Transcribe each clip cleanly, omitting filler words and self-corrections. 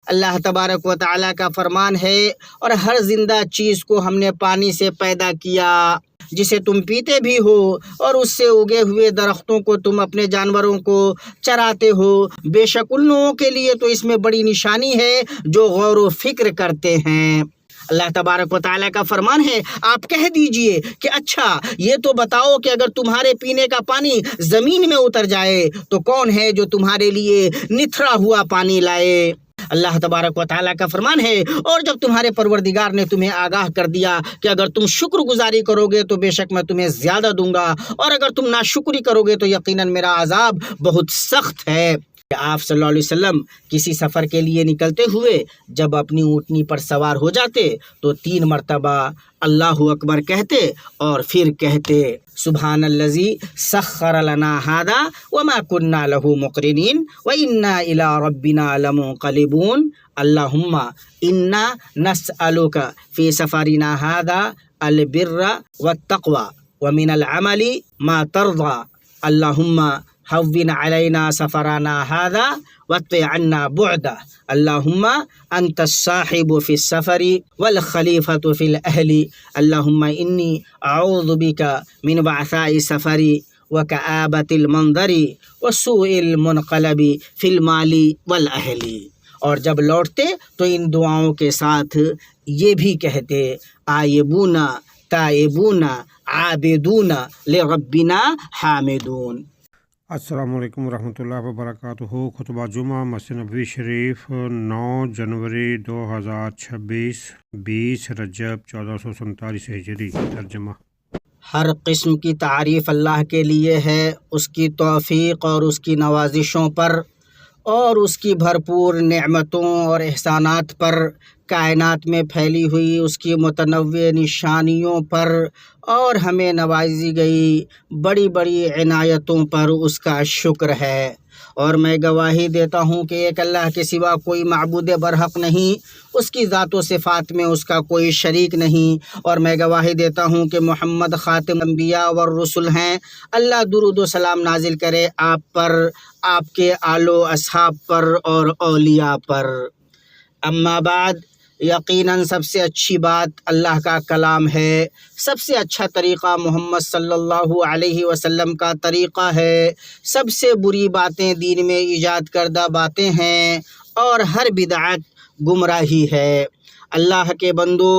اللہ تبارک و تعالیٰ کا فرمان ہے، اور ہر زندہ چیز کو ہم نے پانی سے پیدا کیا جسے تم پیتے بھی ہو، اور اس سے اگے ہوئے درختوں کو تم اپنے جانوروں کو چراتے ہو۔ بے شک ان لوگوں کے لیے تو اس میں بڑی نشانی ہے جو غور و فکر کرتے ہیں۔ اللہ تبارک و تعالیٰ کا فرمان ہے، آپ کہہ دیجئے کہ اچھا یہ تو بتاؤ کہ اگر تمہارے پینے کا پانی زمین میں اتر جائے تو کون ہے جو تمہارے لیے نتھرا ہوا پانی لائے؟ اللہ تبارک و تعالیٰ کا فرمان ہے، اور جب تمہارے پروردگار نے تمہیں آگاہ کر دیا کہ اگر تم شکر گزاری کرو گے تو بے شک میں تمہیں زیادہ دوں گا، اور اگر تم ناشکری کرو گے تو یقیناً میرا عذاب بہت سخت ہے۔ آپ صلی اللہ علیہ وسلم کسی سفر کے لیے نکلتے ہوئے جب اپنی اونٹنی پر سوار ہو جاتے تو 3 مرتبہ اللہ اکبر کہتے، اور پھر کہتے سبحان الذی سخر لنا ھذا وما كنا له مقرنین وانا الی ربنا لمنقلبون اللہم انا نسألک فی سفرنا ھذا البر والتقوى ومن العمل ما ترضى اللہم هون علينا سفرنا هذا واطوِ عنا بعده اللهم أنت الصاحب في السفر والخليفة في الأهل اللهم إني أعوذ بك من وعثاء السفر وكآبة المنظر وسوء المنقلب في المال والأهل۔ اور جب لوٹتے تو ان دعاؤں کے ساتھ یہ بھی کہتے آئبون تائبون عابدون لربنا حامدون۔ السلام علیکم ورحمۃ اللہ وبرکاتہ۔ خطبہ جمعہ مسجد نبوی شریف 9 جنوری 2026 20 رجب 1447 ہجری۔ ترجمہ۔ ہر قسم کی تعریف اللہ کے لیے ہے، اس کی توفیق اور اس کی نوازشوں پر اور اس کی بھرپور نعمتوں اور احسانات پر، کائنات میں پھیلی ہوئی اس کی متنوع نشانیوں پر، اور ہمیں نوازی گئی بڑی بڑی عنایتوں پر اس کا شکر ہے۔ اور میں گواہی دیتا ہوں کہ ایک اللہ کے سوا کوئی معبود برحق نہیں، اس کی ذات و صفات میں اس کا کوئی شریک نہیں، اور میں گواہی دیتا ہوں کہ محمد خاتم انبیاء والرسل ہیں۔ اللہ درود و سلام نازل کرے آپ پر، آپ کے آل و اصحاب پر اور اولیاء پر۔ اما بعد، یقیناً سب سے اچھی بات اللہ کا کلام ہے، سب سے اچھا طریقہ محمد صلی اللہ علیہ وسلم کا طریقہ ہے، سب سے بری باتیں دین میں ایجاد کردہ باتیں ہیں، اور ہر بدعت گمراہی ہے۔ اللہ کے بندو،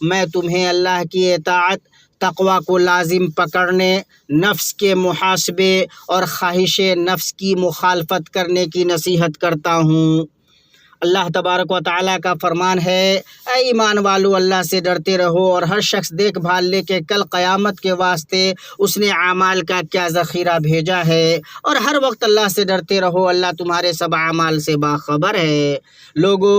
میں تمہیں اللہ کی اطاعت، تقوی کو لازم پکڑنے، نفس کے محاسبے اور خواہش نفس کی مخالفت کرنے کی نصیحت کرتا ہوں۔ اللہ تبارک و تعالیٰ کا فرمان ہے، اے ایمان والو اللہ سے ڈرتے رہو، اور ہر شخص دیکھ بھال لے کہ کل قیامت کے واسطے اس نے اعمال کا کیا ذخیرہ بھیجا ہے، اور ہر وقت اللہ سے ڈرتے رہو، اللہ تمہارے سب اعمال سے باخبر ہے۔ لوگو،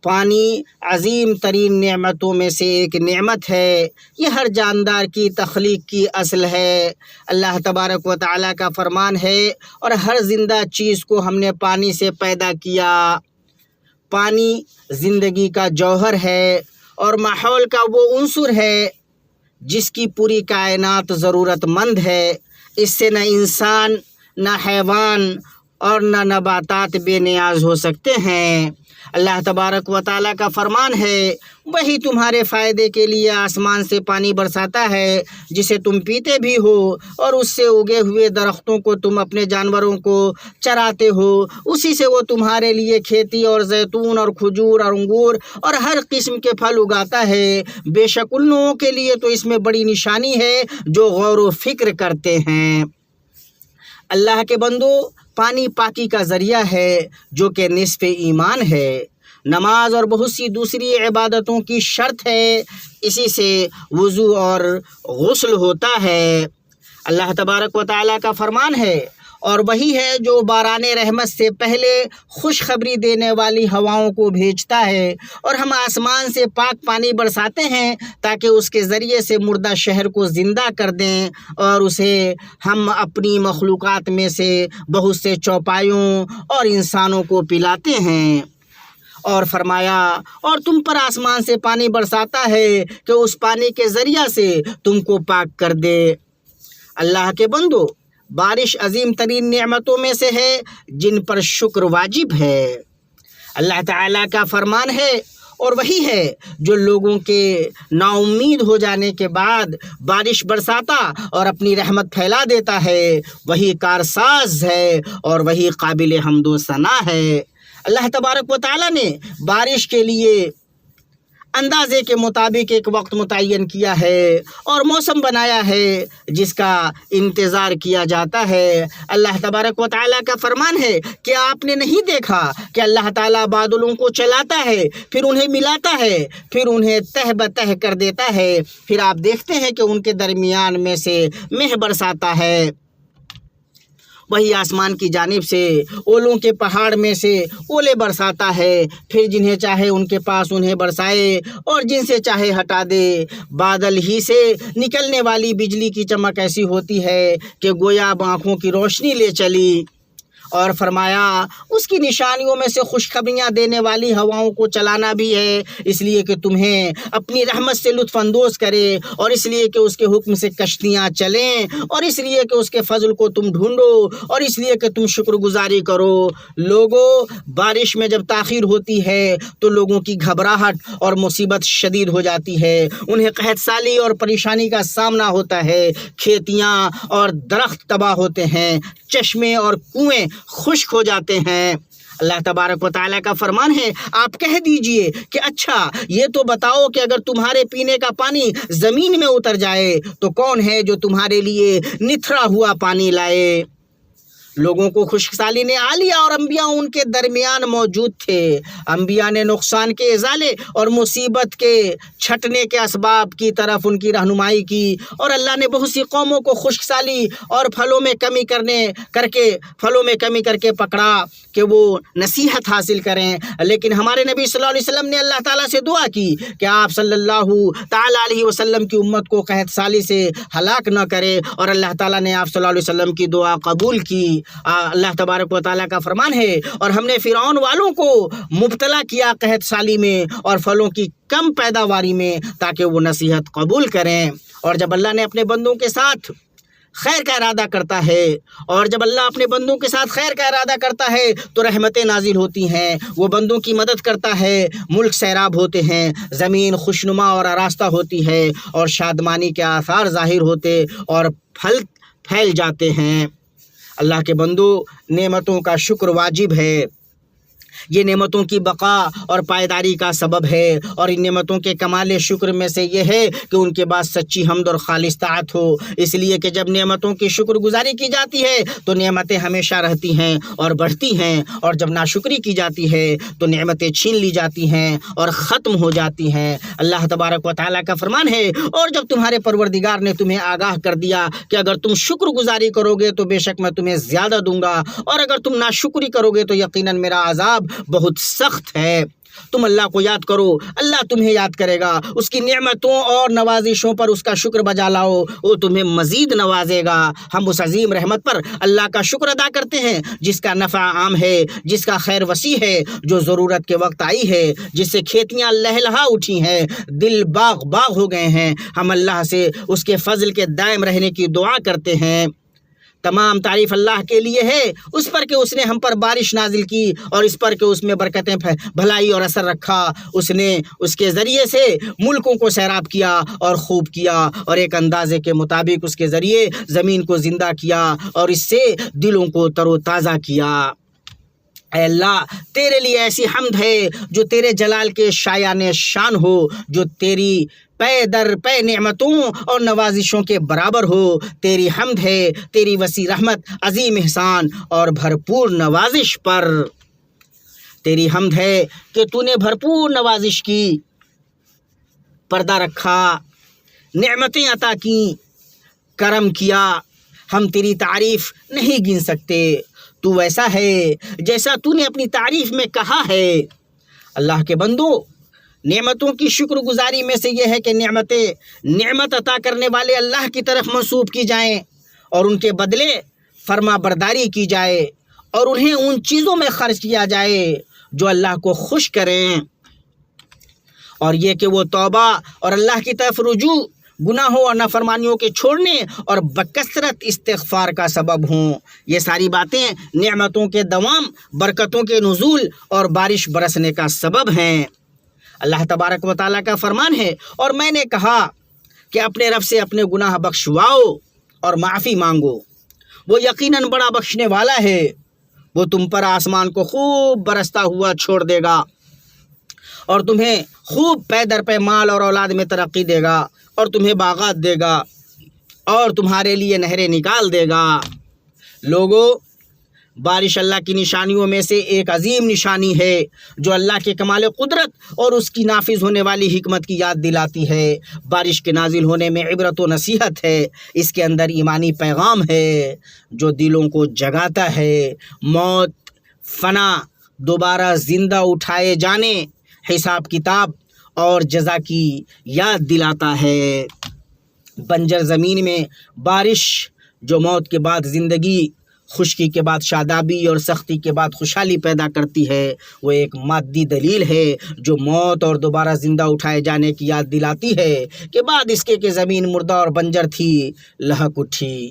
پانی عظیم ترین نعمتوں میں سے ایک نعمت ہے، یہ ہر جاندار کی تخلیق کی اصل ہے۔ اللہ تبارک و تعالیٰ کا فرمان ہے، اور ہر زندہ چیز کو ہم نے پانی سے پیدا کیا۔ پانی زندگی کا جوہر ہے اور ماحول کا وہ عنصر ہے جس کی پوری کائنات ضرورت مند ہے۔ اس سے نہ انسان، نہ حیوان اور نہ نباتات بے نیاز ہو سکتے ہیں۔ اللہ تبارک و تعالیٰ کا فرمان ہے، وہی تمہارے فائدے کے لیے آسمان سے پانی برساتا ہے جسے تم پیتے بھی ہو، اور اس سے اگے ہوئے درختوں کو تم اپنے جانوروں کو چراتے ہو۔ اسی سے وہ تمہارے لیے کھیتی اور زیتون اور کھجور اور انگور اور ہر قسم کے پھل اگاتا ہے۔ بے شک ان لوگوں کے لیے تو اس میں بڑی نشانی ہے جو غور و فکر کرتے ہیں۔ اللہ کے بندو، پانی پاکی کا ذریعہ ہے جو کہ نصف ایمان ہے۔ نماز اور بہت سی دوسری عبادتوں کی شرط ہے، اسی سے وضو اور غسل ہوتا ہے۔ اللہ تبارک و تعالیٰ کا فرمان ہے، اور وہی ہے جو باران رحمت سے پہلے خوشخبری دینے والی ہواؤں کو بھیجتا ہے، اور ہم آسمان سے پاک پانی برساتے ہیں تاکہ اس کے ذریعے سے مردہ شہر کو زندہ کر دیں، اور اسے ہم اپنی مخلوقات میں سے بہت سے چوپایوں اور انسانوں کو پلاتے ہیں۔ اور فرمایا، اور تم پر آسمان سے پانی برساتا ہے کہ اس پانی کے ذریعہ سے تم کو پاک کر دے۔ اللہ کے بندو، بارش عظیم ترین نعمتوں میں سے ہے جن پر شکر واجب ہے۔ اللہ تعالیٰ کا فرمان ہے اور وہی ہے جو لوگوں کے نا امید ہو جانے کے بعد بارش برساتا اور اپنی رحمت پھیلا دیتا ہے، وہی کارساز ہے اور وہی قابل حمد و ثنا ہے۔ اللہ تبارک و تعالیٰ نے بارش کے لیے اندازے کے مطابق ایک وقت متعین کیا ہے اور موسم بنایا ہے جس کا انتظار کیا جاتا ہے۔ اللہ تبارک و تعالیٰ کا فرمان ہے کہ آپ نے نہیں دیکھا کہ اللہ تعالیٰ بادلوں کو چلاتا ہے، پھر انہیں ملاتا ہے، پھر انہیں تہ بتہ کر دیتا ہے، پھر آپ دیکھتے ہیں کہ ان کے درمیان میں سے مہ برساتا ہے۔ وہی آسمان کی جانب سے اولوں کے پہاڑ میں سے اولے برساتا ہے، پھر جنہیں چاہے ان کے پاس انہیں برسائے اور جن سے چاہے ہٹا دے۔ بادل ہی سے نکلنے والی بجلی کی چمک ایسی ہوتی ہے کہ گویا آنکھوں کی روشنی لے چلی، اور فرمایا اس کی نشانیوں میں سے خوشخبریاں دینے والی ہواؤں کو چلانا بھی ہے، اس لیے کہ تمہیں اپنی رحمت سے لطف اندوز کرے، اور اس لیے کہ اس کے حکم سے کشتیاں چلیں، اور اس لیے کہ اس کے فضل کو تم ڈھونڈو، اور اس لیے کہ تم شکر گزاری کرو۔ لوگوں، بارش میں جب تاخیر ہوتی ہے تو لوگوں کی گھبراہٹ اور مصیبت شدید ہو جاتی ہے، انہیں قحط سالی اور پریشانی کا سامنا ہوتا ہے، کھیتیاں اور درخت تباہ ہوتے ہیں، چشمے اور کنویں خشک ہو جاتے ہیں۔ اللہ تبارک و تعالیٰ کا فرمان ہے، آپ کہہ دیجئے کہ اچھا یہ تو بتاؤ کہ اگر تمہارے پینے کا پانی زمین میں اتر جائے تو کون ہے جو تمہارے لیے نتھرا ہوا پانی لائے؟ لوگوں کو خشک سالی نے آ لیا اور انبیاء ان کے درمیان موجود تھے۔ انبیاء نے نقصان کے ازالے اور مصیبت کے چھٹنے کے اسباب کی طرف ان کی رہنمائی کی، اور اللہ نے بہت سی قوموں کو خشک سالی اور پھلوں میں کمی کر کے پکڑا کہ وہ نصیحت حاصل کریں، لیکن ہمارے نبی صلی اللہ علیہ وسلم نے اللہ تعالیٰ سے دعا کی کہ آپ صلی اللہ تعالیٰ علیہ وسلم کی امت کو قحط سالی سے ہلاک نہ کرے، اور اللہ تعالیٰ نے آپ صلی اللہ علیہ وسلم کی دعا قبول کی۔ اللہ تبارک و تعالیٰ کا فرمان ہے، اور ہم نے فرعون والوں کو مبتلا کیا قحط سالی میں اور پھلوں کی کم پیداواری میں تاکہ وہ نصیحت قبول کریں۔ اور جب اللہ نے اپنے بندوں کے ساتھ خیر کا ارادہ کرتا ہے، اور جب اللہ اپنے بندوں کے ساتھ خیر کا ارادہ کرتا ہے تو رحمتیں نازل ہوتی ہیں، وہ بندوں کی مدد کرتا ہے، ملک سیراب ہوتے ہیں، زمین خوشنما اور آراستہ ہوتی ہے، اور شادمانی کے آثار ظاہر ہوتے اور پھل پھیل جاتے ہیں۔ اللہ کے بندو، نعمتوں کا شکر واجب ہے، یہ نعمتوں کی بقا اور پائیداری کا سبب ہے، اور ان نعمتوں کے کمال شکر میں سے یہ ہے کہ ان کے بعد سچی حمد اور خالص طاعت ہو، اس لیے کہ جب نعمتوں کی شکر گزاری کی جاتی ہے تو نعمتیں ہمیشہ رہتی ہیں اور بڑھتی ہیں، اور جب ناشکری کی جاتی ہے تو نعمتیں چھین لی جاتی ہیں اور ختم ہو جاتی ہیں۔ اللہ تبارک و تعالیٰ کا فرمان ہے، اور جب تمہارے پروردگار نے تمہیں آگاہ کر دیا کہ اگر تم شکر گزاری کرو گے تو بے شک میں تمہیں زیادہ دوں گا، اور اگر تم ناشکری کرو گے تو یقیناً میرا عذاب بہت سخت ہے۔ تم اللہ کو یاد کرو، اللہ تمہیں یاد کرے گا، اس کی نعمتوں اور نوازشوں پر اس کا شکر بجا لاؤ، وہ تمہیں مزید نوازے گا۔ ہم اس عظیم رحمت پر اللہ کا شکر ادا کرتے ہیں جس کا نفع عام ہے، جس کا خیر وسیع ہے، جو ضرورت کے وقت آئی ہے، جس سے کھیتیاں لہلہا اٹھی ہیں، دل باغ باغ ہو گئے ہیں۔ ہم اللہ سے اس کے فضل کے دائم رہنے کی دعا کرتے ہیں۔ تمام تعریف اللہ کے لیے ہے، اس پر کہ اس نے ہم پر بارش نازل کی، اور اس پر کہ اس میں برکتیں بھلائی اور اثر رکھا۔ اس نے اس کے ذریعے سے ملکوں کو سیراب کیا اور خوب کیا، اور ایک اندازے کے مطابق اس کے ذریعے زمین کو زندہ کیا اور اس سے دلوں کو تر و تازہ کیا۔ اے اللہ، تیرے لیے ایسی حمد ہے جو تیرے جلال کے شایان شان ہو، جو تیری پے در پے نعمتوں اور نوازشوں کے برابر ہو۔ تیری حمد ہے تیری وسیع رحمت، عظیم احسان اور بھرپور نوازش پر۔ تیری حمد ہے کہ تو نے بھرپور نوازش کی، پردہ رکھا، نعمتیں عطا کیں، کرم کیا۔ ہم تیری تعریف نہیں گن سکتے، تو ویسا ہے جیسا تو نے اپنی تعریف میں کہا ہے۔ اللہ کے بندو، نعمتوں کی شکر گزاری میں سے یہ ہے کہ نعمت عطا کرنے والے اللہ کی طرف منسوب کی جائیں، اور ان کے بدلے فرما برداری کی جائے، اور انہیں ان چیزوں میں خرچ کیا جائے جو اللہ کو خوش کریں، اور یہ کہ وہ توبہ اور اللہ کی طرف رجوع گناہوں اور نافرمانیوں کے چھوڑنے اور بکثرت استغفار کا سبب ہوں۔ یہ ساری باتیں نعمتوں کے دوام، برکتوں کے نزول اور بارش برسنے کا سبب ہیں۔ اللہ تبارک و تعالیٰ کا فرمان ہے، اور میں نے کہا کہ اپنے رب سے اپنے گناہ بخشواؤ اور معافی مانگو، وہ یقیناً بڑا بخشنے والا ہے۔ وہ تم پر آسمان کو خوب برستا ہوا چھوڑ دے گا اور تمہیں خوب پے در پے مال اور اولاد میں ترقی دے گا، اور تمہیں باغات دے گا اور تمہارے لیے نہریں نکال دے گا۔ لوگو، بارش اللہ کی نشانیوں میں سے ایک عظیم نشانی ہے جو اللہ کے کمال قدرت اور اس کی نافذ ہونے والی حکمت کی یاد دلاتی ہے۔ بارش کے نازل ہونے میں عبرت و نصیحت ہے، اس کے اندر ایمانی پیغام ہے جو دلوں کو جگاتا ہے، موت، فنا، دوبارہ زندہ اٹھائے جانے، حساب کتاب اور جزا کی یاد دلاتا ہے۔ بنجر زمین میں بارش جو موت کے بعد زندگی، خشکی کے بعد شادابی اور سختی کے بعد خوشحالی پیدا کرتی ہے، وہ ایک مادی دلیل ہے جو موت اور دوبارہ زندہ اٹھائے جانے کی یاد دلاتی ہے کہ بعد اس کے کہ زمین مردہ اور بنجر تھی، لہک اٹھی،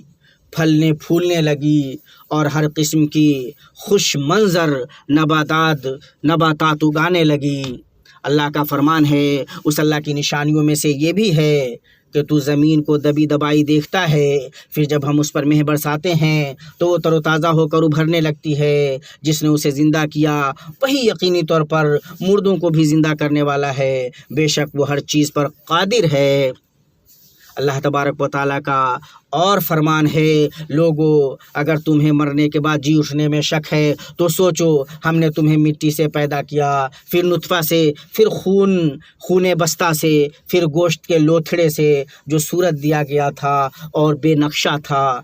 پھلنے پھولنے لگی اور ہر قسم کی خوش منظر نباتات اگانے لگی۔ اللہ کا فرمان ہے، اس اللہ کی نشانیوں میں سے یہ بھی ہے کہ تو زمین کو دبی دبائی دیکھتا ہے، پھر جب ہم اس پر مہ برساتے ہیں تو وہ تر و تازہ ہو کر ابھرنے لگتی ہے۔ جس نے اسے زندہ کیا وہی یقینی طور پر مردوں کو بھی زندہ کرنے والا ہے، بے شک وہ ہر چیز پر قادر ہے۔ اللہ تبارک و تعالیٰ کا اور فرمان ہے، لوگو اگر تمہیں مرنے کے بعد جی اٹھنے میں شک ہے تو سوچو، ہم نے تمہیں مٹی سے پیدا کیا، پھر نطفہ سے، پھر خون بستہ سے، پھر گوشت کے لوتھڑے سے جو صورت دیا گیا تھا اور بے نقشہ تھا،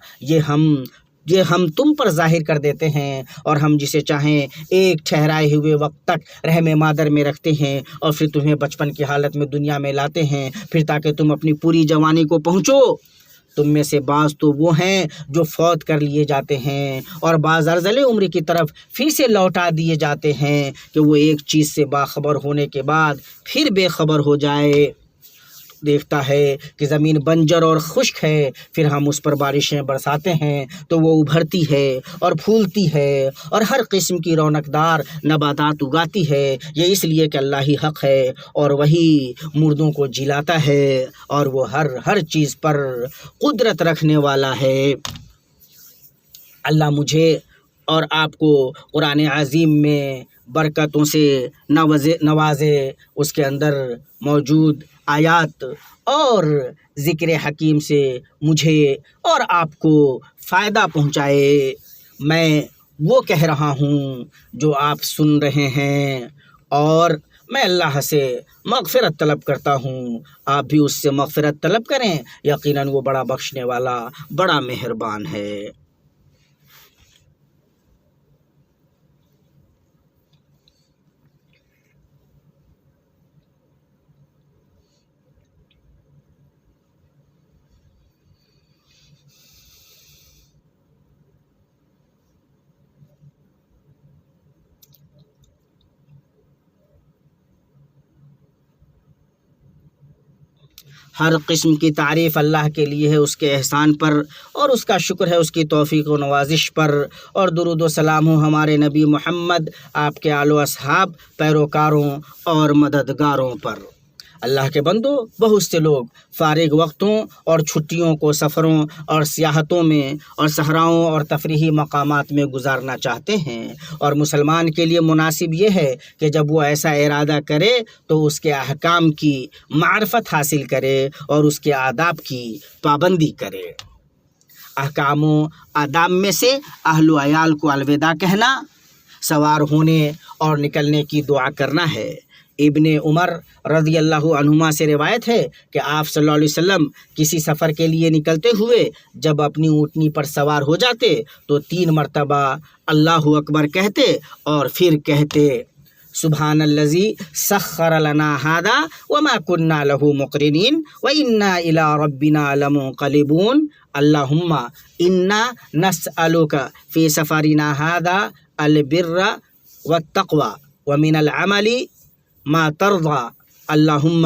یہ ہم تم پر ظاہر کر دیتے ہیں، اور ہم جسے چاہیں ایک ٹھہرائے ہوئے وقت تک رحم مادر میں رکھتے ہیں، اور پھر تمہیں بچپن کی حالت میں دنیا میں لاتے ہیں، پھر تاکہ تم اپنی پوری جوانی کو پہنچو۔ تم میں سے بعض تو وہ ہیں جو فوت کر لیے جاتے ہیں، اور بعض ارذل عمر کی طرف پھر سے لوٹا دیے جاتے ہیں کہ وہ ایک چیز سے باخبر ہونے کے بعد پھر بے خبر ہو جائے۔ دیکھتا ہے کہ زمین بنجر اور خشک ہے، پھر ہم اس پر بارشیں برساتے ہیں تو وہ ابھرتی ہے اور پھولتی ہے اور ہر قسم کی رونق دار نباتات اگاتی ہے۔ یہ اس لیے کہ اللہ ہی حق ہے اور وہی مردوں کو جلاتا ہے، اور وہ ہر چیز پر قدرت رکھنے والا ہے۔ اللہ مجھے اور آپ کو قرآن عظیم میں برکتوں سے نوازے، اس کے اندر موجود آیات اور ذکر حکیم سے مجھے اور آپ کو فائدہ پہنچائے۔ میں وہ کہہ رہا ہوں جو آپ سن رہے ہیں، اور میں اللہ سے مغفرت طلب کرتا ہوں، آپ بھی اس سے مغفرت طلب کریں، یقیناً وہ بڑا بخشنے والا، بڑا مہربان ہے۔ ہر قسم کی تعریف اللہ کے لیے ہے، اس کے احسان پر، اور اس کا شکر ہے اس کی توفیق و نوازش پر، اور درود و سلام ہو ہمارے نبی محمد، آپ کے آل و اصحاب، پیروکاروں اور مددگاروں پر۔ اللہ کے بندو، بہت سے لوگ فارغ وقتوں اور چھٹیوں کو سفروں اور سیاحتوں میں اور صحراؤں اور تفریحی مقامات میں گزارنا چاہتے ہیں، اور مسلمان کے لیے مناسب یہ ہے کہ جب وہ ایسا ارادہ کرے تو اس کے احکام کی معرفت حاصل کرے اور اس کے آداب کی پابندی کرے۔ احکام و آداب میں سے اہل و عیال کو الوداع کہنا، سوار ہونے اور نکلنے کی دعا کرنا ہے۔ ابن عمر رضی اللہ عنہما سے روایت ہے کہ آپ صلی اللہ علیہ وسلم کسی سفر کے لیے نکلتے ہوئے جب اپنی اونٹنی پر سوار ہو جاتے تو 3 مرتبہ اللہ اکبر کہتے اور پھر کہتے سبحان الذی سخر لنا ھذا وما كنا له مقرنین وانا الى ربنا لمنقلبون اللہم انا نسألک فی سفرنا ھذا البر والتقوى ومن العمل ما ترضى اللہم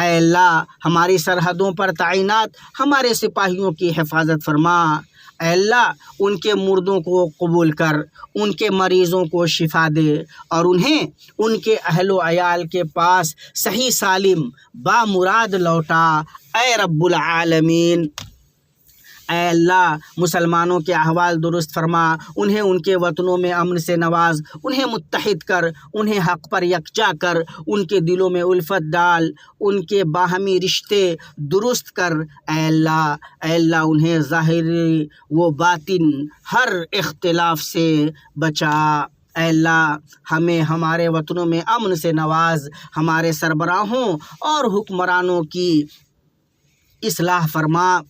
اے اللہ ہماری سرحدوں پر تعینات ہمارے سپاہیوں کی حفاظت فرما۔ اے اللہ ان کے مردوں کو قبول کر، ان کے مریضوں کو شفا دے اور انہیں ان کے اہل و عیال کے پاس صحیح سالم بامراد لوٹا اے رب العالمین۔ اے اللہ مسلمانوں کے احوال درست فرما، انہیں ان کے وطنوں میں امن سے نواز، انہیں متحد کر، انہیں حق پر یکجا کر، ان کے دلوں میں الفت ڈال، ان کے باہمی رشتے درست کر۔ اے اللہ انہیں ظاہری و باطن ہر اختلاف سے بچا۔ اے اللہ ہمیں ہمارے وطنوں میں امن سے نواز، ہمارے سربراہوں اور حکمرانوں کی اصلاح فرما۔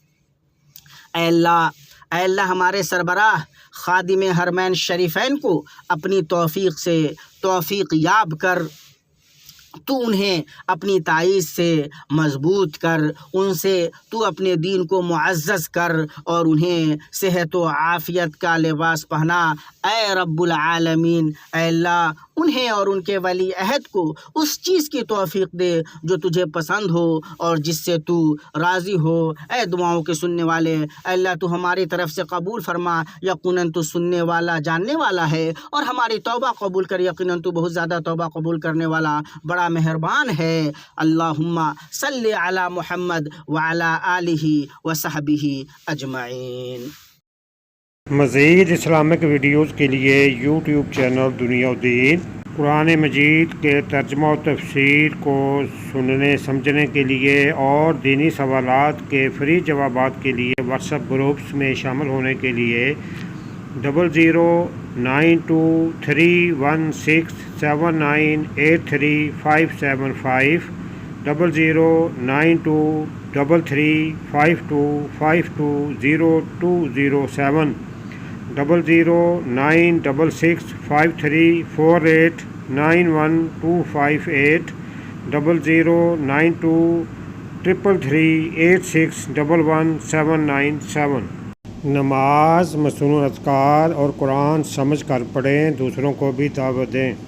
اے اللہ ہمارے سربراہ خادم حرمین شریفین کو اپنی توفیق سے توفیق یاب کر، تو انہیں اپنی تائید سے مضبوط کر، ان سے تو اپنے دین کو معزز کر اور انہیں صحت و عافیت کا لباس پہنا اے رب العالمین۔ اے اللہ انہیں اور ان کے ولی عہد کو اس چیز کی توفیق دے جو تجھے پسند ہو اور جس سے تو راضی ہو۔ اے دعاؤں کے سننے والے، اے اللہ تو ہماری طرف سے قبول فرما، یقیناً تو سننے والا جاننے والا ہے، اور ہماری توبہ قبول کر، یقیناً تو بہت زیادہ توبہ قبول کرنے والا بڑا مہربان ہے۔ اللہم صلی علی محمد وعلی آلہ وصحبہ اجمعین۔ مزید اسلامک ویڈیوز کے لیے یوٹیوب چینل دنیا الدین، قرآن مجید کے ترجمہ و تفسیر کو سننے سمجھنے کے لیے اور دینی سوالات کے فری جوابات کے لیے واٹس ایپ گروپس میں شامل ہونے کے لیے 00923167983575 00923352520207 0096653489128 009233386119797۔ نماز، مسنون اذکار اور قرآن سمجھ کر پڑھیں، دوسروں کو بھی دعوت دیں۔